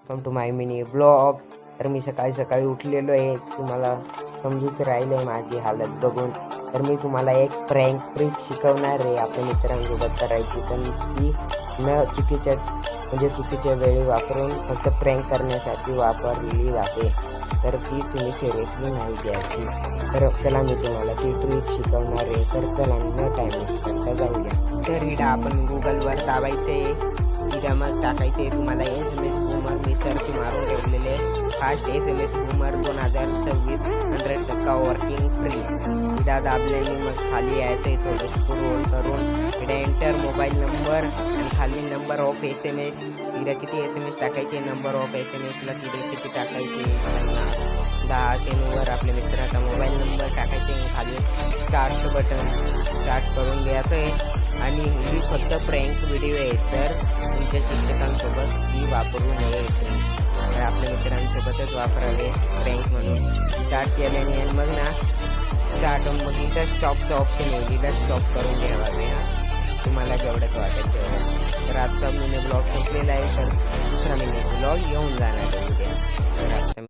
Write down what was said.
Welcome to my mini blog. तर मी सकाळी सकाळी उठलेलो आहे. तुम्हाला समजूच राहिलं आहे माझी हालत बघून. तर मी तुम्हाला एक प्रँक ट्रिक शिकवणार आहे आपल्या मित्रांसोबत करायची, पण ती न चुकीच्या वेळी वापरून फक्त प्रँक करण्यासाठी वापरली जाते. तर ती तुम्ही सिरियसली नाही घ्यायची. तर चला मी तुम्हाला ती ट्रिक शिकवणार आहे. तर चला न टाइम करता जाऊया. तर इकडं आपण गुगलवर दाबायचे, इथं मग टाकायचे तुम्हाला SMS बूमर. मी सर्च मारून ठेवलेले fast SMS boomer 2026 100% working free. इथं दाबल्याने मग खाली यायचं आहे, थोडं स्क्रोल करून इथं एंटर मोबाईल नंबर आणि खाली नंबर ऑफ SMS. इथं किती SMS टाकायचे, नंबर ऑफ SMSला किती टाकायचे, 10 असेल. वर आपल्या मित्राचा मोबाईल नंबर टाकायचे, खाली स्टार्ट बटन स्टार्ट करून घ्यायचं आहे. आणि ही फक्त प्रँक व्हिडिओ आहे, तर तुमच्या शिक्षकांसोबत ही वापरू नये. तर आपल्या मित्रांसोबतच वापरावे प्रँक म्हणून. स्टार्ट केल्याने मग ना मग इथं स्टॉपचं ऑप्शन येईल, इथं स्टॉप करून घ्यावे तुम्हाला जेवढंच वाटेल तेवढं. तर आजचा मिनी ब्लॉग संपलेला आहे. तर दुसरा मिनी ब्लॉग येऊन जाणार आहे उद्या. तर आजचा